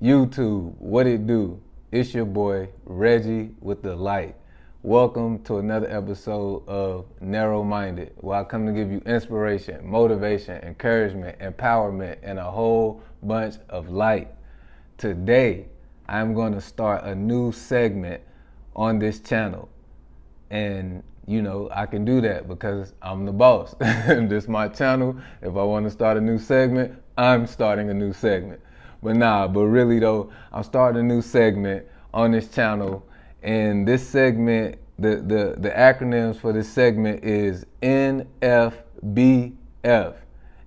YouTube, what it do? It's your boy, Reggie with the light. Welcome to another episode of Narrowminded, where I come to give you inspiration, motivation, encouragement, empowerment, and a whole bunch of light. Today, I'm going to start a new segment on this channel. And I can do that because I'm the boss. This is my channel. If I want to start a new segment, I'm starting a new segment. But really though, I'm starting a new segment on this channel. And this segment, the acronyms for this segment is N.F.B.F.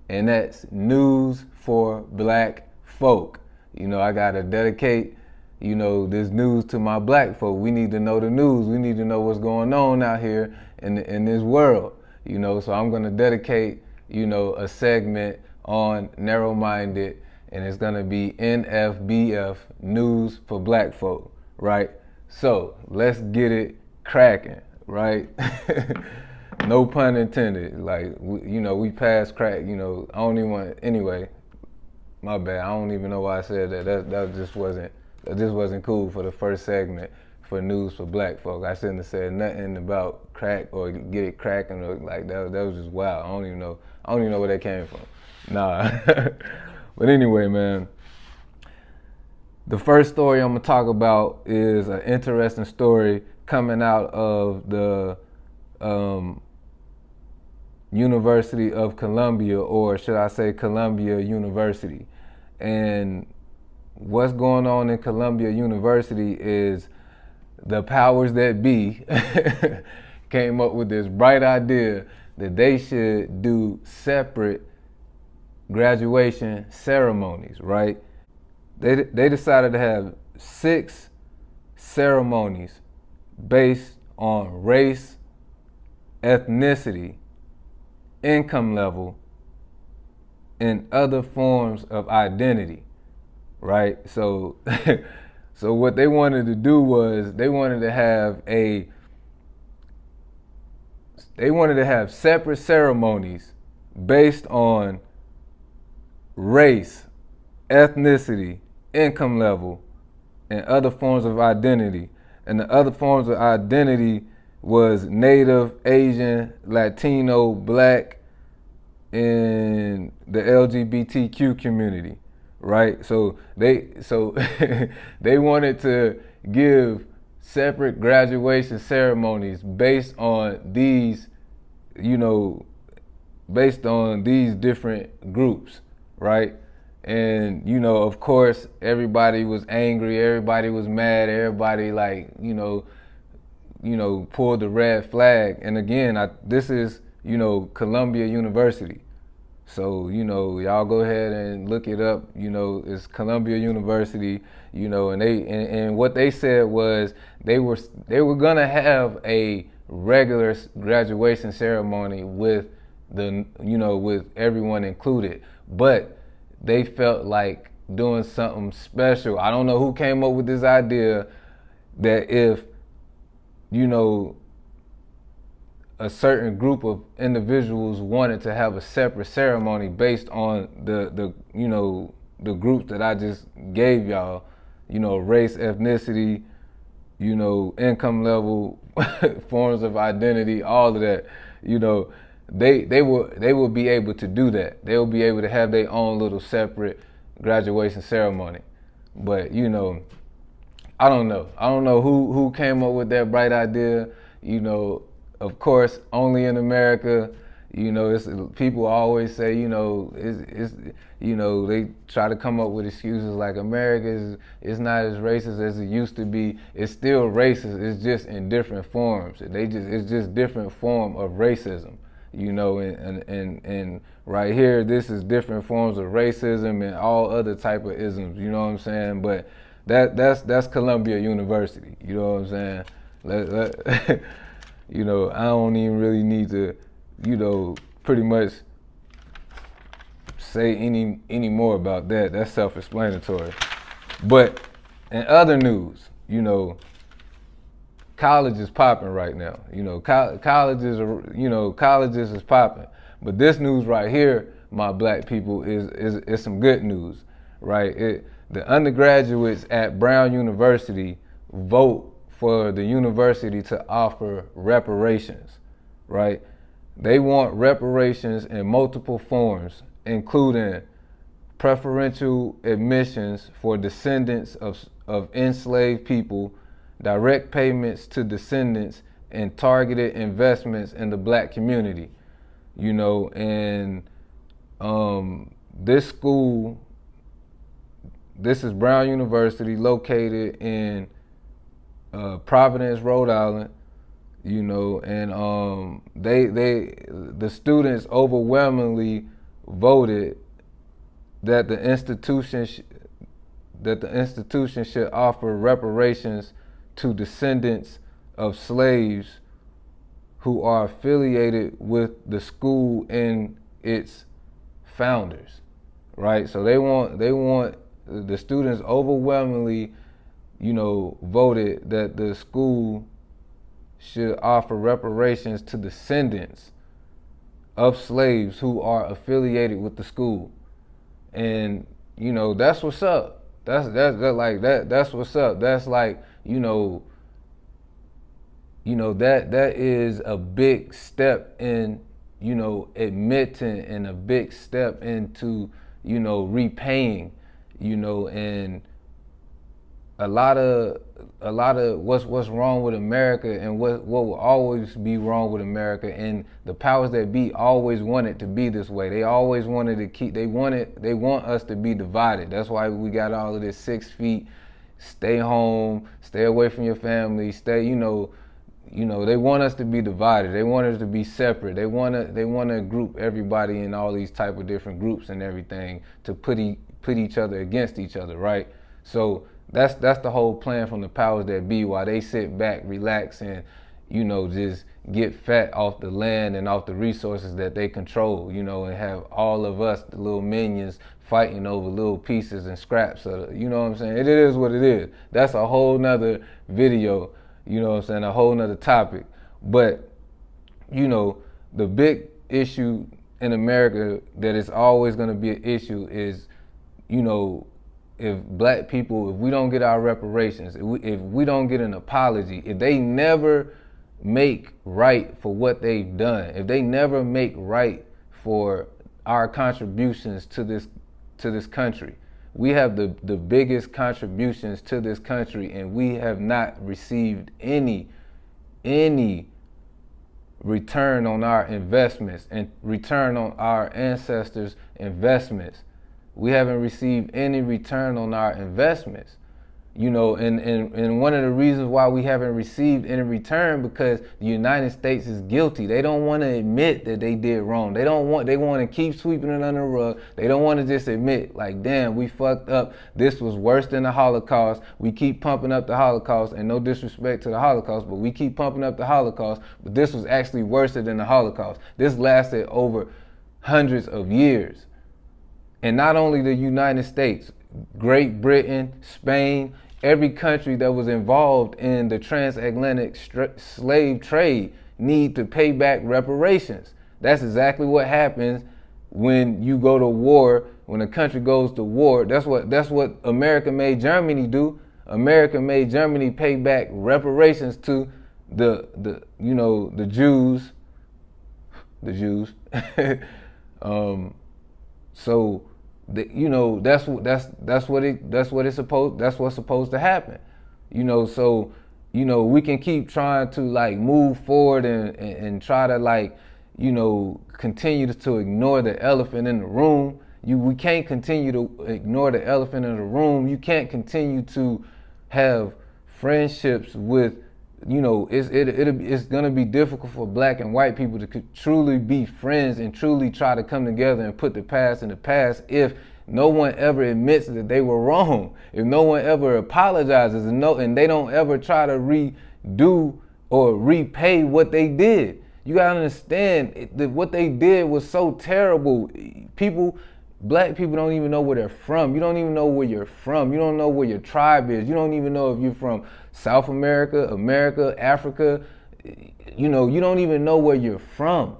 And that's News for Black Folk. I gotta dedicate this news to my black folk. We need to know the news. We need to know what's going on out here in this world. So I'm gonna dedicate, a segment on Narrowminded, and it's gonna be N.F.B.F. News for Black folk, right? So let's get it cracking, right? No pun intended. Like we passed crack. I don't even want. Anyway, my bad. I don't even know why I said that. That just wasn't cool for the first segment for News for Black folk. I shouldn't have said nothing about crack or get it cracking or like that. That was just wild. I don't even know where that came from. Nah. But anyway, man. The first story I'm gonna talk about is an interesting story coming out of the University of Columbia, or should I say Columbia University. And what's going on in Columbia University is the powers that be came up with this bright idea that they should do separate graduation ceremonies, right? They decided to have 6 ceremonies based on race, ethnicity, income level, and other forms of identity, right? So so what they wanted to do was they wanted to have separate ceremonies based on race, ethnicity, income level, and other forms of identity. And the other forms of identity was Native, Asian, Latino, Black, and the LGBTQ community, right? So they they wanted to give separate graduation ceremonies based on these, based on these different groups, right? And of course, everybody was angry, everybody was mad, everybody pulled the red flag. And again, this is Columbia University, so y'all go ahead and look it up. It's Columbia University. And what they said was they were gonna have a regular graduation ceremony with with everyone included, but they felt like doing something special. I don't know who came up with this idea that if, a certain group of individuals wanted to have a separate ceremony based on the groups that I just gave y'all, race, ethnicity, income level, forms of identity, all of that, they will be able to do that. They will be able to have their own little separate graduation ceremony. But I don't know who came up with that bright idea. Of course, only in America. It's people always say, it's they try to come up with excuses like America is not as racist as it used to be. It's still racist. It's just in different forms. It's just different form of racism. And right here, this is different forms of racism and all other type of isms. You know what I'm saying? But that's Columbia University. You know what I'm saying? I don't even really need to, pretty much say any more about that. That's self-explanatory. But in other news, college is popping right now. Colleges is popping. But this news right here, my black people, is some good news, right? The undergraduates at Brown University vote for the university to offer reparations, right? They want reparations in multiple forms, including preferential admissions for descendants of enslaved people, direct payments to descendants, and targeted investments in the black community. You know, and this school, this is Brown University, located in Providence, Rhode Island. You know, and the students overwhelmingly voted that the institution should offer reparations to descendants of slaves who are affiliated with the school and its founders, right? So they want the students overwhelmingly, you know, voted that the school should offer reparations to descendants of slaves who are affiliated with the school. And you know, that's what's up. That's what's up. That's like, that is a big step in, admitting, and a big step into, repaying, and a lot of what's wrong with America, and what will always be wrong with America, and the powers that be always want it to be this way. They always wanted to they want us to be divided. That's why we got all of this 6 feet, stay home, stay away from your family, stay, they want us to be divided. They want us to be separate. They want to group everybody in all these type of different groups and everything to put each other against each other, right? So that's the whole plan from the powers that be, while they sit back, relax, and just get fat off the land and off the resources that they control, and have all of us, the little minions, fighting over little pieces and scraps of, you know what I'm saying? It is what it is. That's a whole nother video, you know what I'm saying, a whole nother topic. But, the big issue in America that is always going to be an issue is, if black people, if we don't get our reparations, if we don't get an apology, if they never make right for what they've done, if they never make right for our contributions to this country, we have the biggest contributions to this country, and we have not received any return on our investments and return on our ancestors' investments. We haven't received any return on our investments, and one of the reasons why we haven't received any return, because the United States is guilty. They don't want to admit that they did wrong. They want to keep sweeping it under the rug. They don't want to just admit, like, damn, we fucked up. This was worse than the Holocaust. We keep pumping up the Holocaust, and no disrespect to the Holocaust, but we keep pumping up the Holocaust, but this was actually worse than the Holocaust. This lasted over hundreds of years. And not only the United States, Great Britain, Spain, every country that was involved in the transatlantic slave trade need to pay back reparations. That's exactly what happens when you go to war, when a country goes to war. That's what America made Germany do. America made Germany pay back reparations to the Jews. So that's what's supposed to happen. So we can keep trying to like move forward and try to like continue to ignore the elephant in the room. We can't continue to ignore the elephant in the room. You can't continue to have friendships with it's gonna be difficult for black and white people to truly be friends and truly try to come together and put the past in the past if no one ever admits that they were wrong, if no one ever apologizes, and they don't ever try to redo or repay what they did. You gotta understand that what they did was so terrible. Black people don't even know where they're from. You don't even know where you're from. You don't know where your tribe is. You don't even know if you're from South America, Africa. You don't even know where you're from.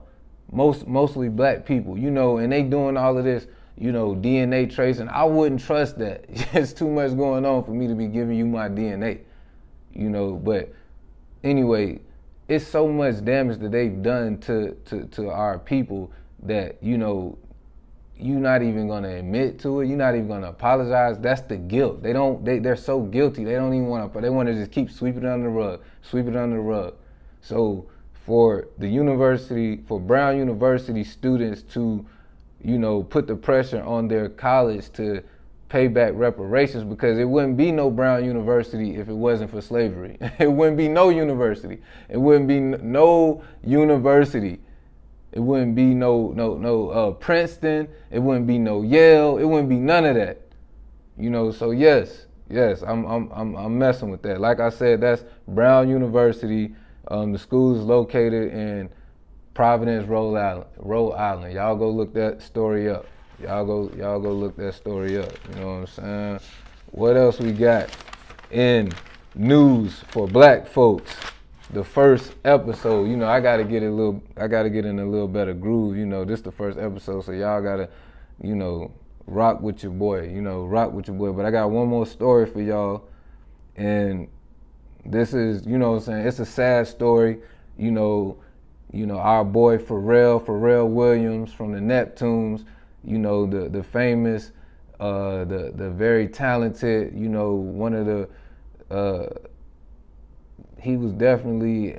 Mostly black people, and they doing all of this, DNA tracing. I wouldn't trust that. It's too much going on for me to be giving you my DNA, but anyway, it's so much damage that they've done to our people that, you're not even gonna admit to it. You're not even gonna apologize. That's the guilt. They're so guilty. They don't even want to. They want to just keep sweeping it under the rug. So for Brown University students to, put the pressure on their college to pay back reparations, because it wouldn't be no Brown University if it wasn't for slavery. It wouldn't be no university. It wouldn't be no university. It wouldn't be no Princeton. It wouldn't be no Yale. It wouldn't be none of that. So yes, I'm messing with that. Like I said, that's Brown University. The school is located in Providence, Rhode Island. Y'all go look that story up. Y'all go look that story up. You know what I'm saying? What else we got in news for black folks? The first episode, I gotta get in a little better groove. This the first episode, so y'all gotta, rock with your boy. But I got one more story for y'all, and this is, what I'm saying, it's a sad story. Our boy Pharrell Williams from the Neptunes, the famous, the very talented, one of the. He was definitely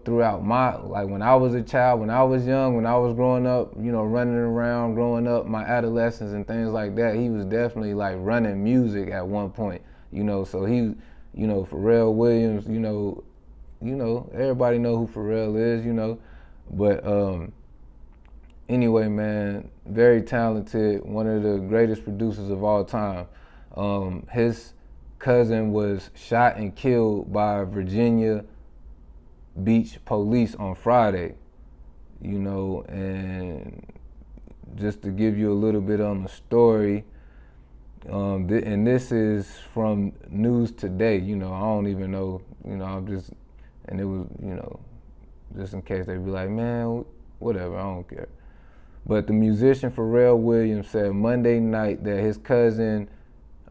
throughout when I was a child, when I was young, when I was growing up, running around, growing up, my adolescence and things like that, he was definitely like running music at one point, so he, Pharrell Williams, everybody know who Pharrell is, but anyway, man, very talented, one of the greatest producers of all time. His cousin was shot and killed by Virginia Beach police on Friday, and just to give you a little bit on the story, and this is from News Today, I don't even know, I'm just, and it was, just in case they be like, man, whatever, I don't care. But the musician Pharrell Williams said Monday night that his cousin,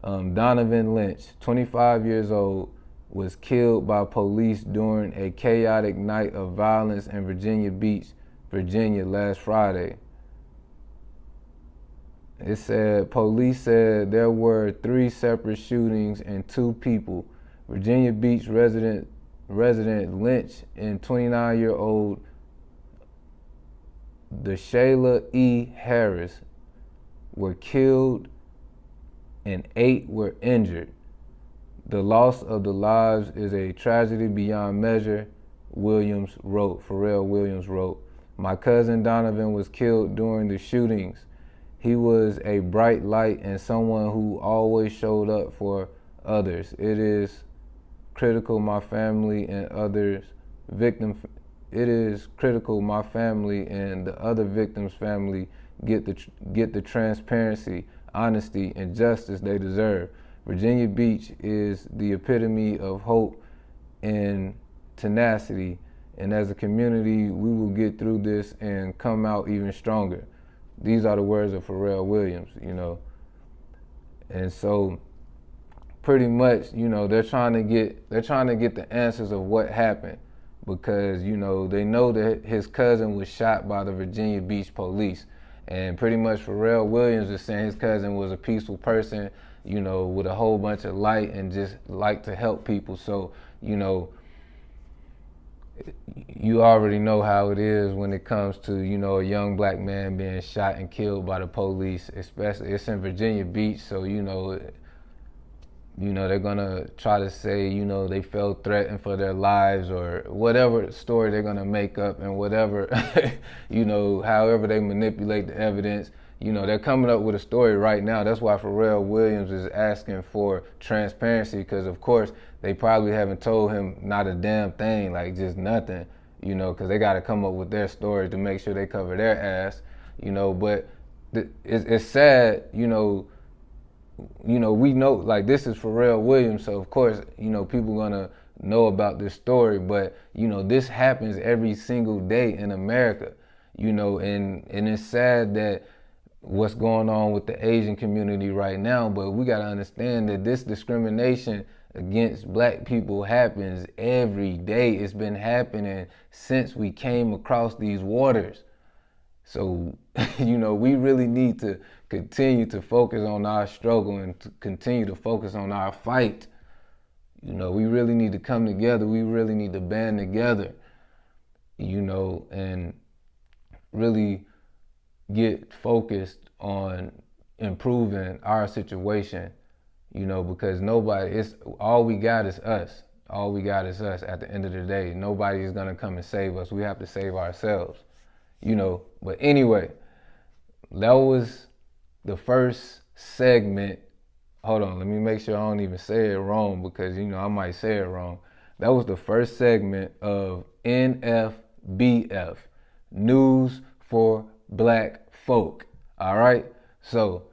Donovan Lynch, 25 years old, was killed by police during a chaotic night of violence in Virginia Beach, Virginia last Friday. It said, police said there were 3 separate shootings and 2 people. Virginia Beach resident Lynch and 29-year-old Shayla E. Harris were killed and 8 were injured. The loss of the lives is a tragedy beyond measure, Pharrell Williams wrote. My cousin Donovan was killed during the shootings. He was a bright light and someone who always showed up for others. It is critical my family and the other victims' family get the transparency, honesty, and justice they deserve. Virginia Beach is the epitome of hope and tenacity, and as a community, we will get through this and come out even stronger. These are the words of Pharrell Williams, And so pretty much, they're trying to get the answers of what happened, because, they know that his cousin was shot by the Virginia Beach police. And pretty much Pharrell Williams is saying his cousin was a peaceful person, with a whole bunch of light and just like to help people. So, you already know how it is when it comes to, a young black man being shot and killed by the police, especially it's in Virginia Beach. So, they're gonna try to say, they felt threatened for their lives or whatever story they're gonna make up, and whatever, however they manipulate the evidence, they're coming up with a story right now. That's why Pharrell Williams is asking for transparency, because of course they probably haven't told him not a damn thing, like just nothing, because they gotta come up with their story to make sure they cover their ass, but it's sad, we know, like, this is Pharrell Williams, so of course, people gonna know about this story, but this happens every single day in America. And it's sad that what's going on with the Asian community right now, but we got to understand that this discrimination against black people happens every day. It's been happening since we came across these waters. So, we really need to continue to focus on our struggle and to continue to focus on our fight. We really need to come together. We really need to band together, and really get focused on improving our situation, because it's all we got is us. All we got is us at the end of the day. Nobody is going to come and save us. We have to save ourselves, But anyway, that was the first segment. Hold on, let me make sure I don't even say it wrong, because, I might say it wrong. That was the first segment of N.F.B.F, News for Black Folk. All right? So,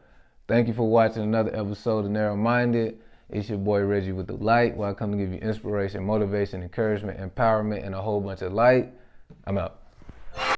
thank you for watching another episode of Narrowminded. It's your boy Reggie with the light, where I come to give you inspiration, motivation, encouragement, empowerment, and a whole bunch of light. I'm out.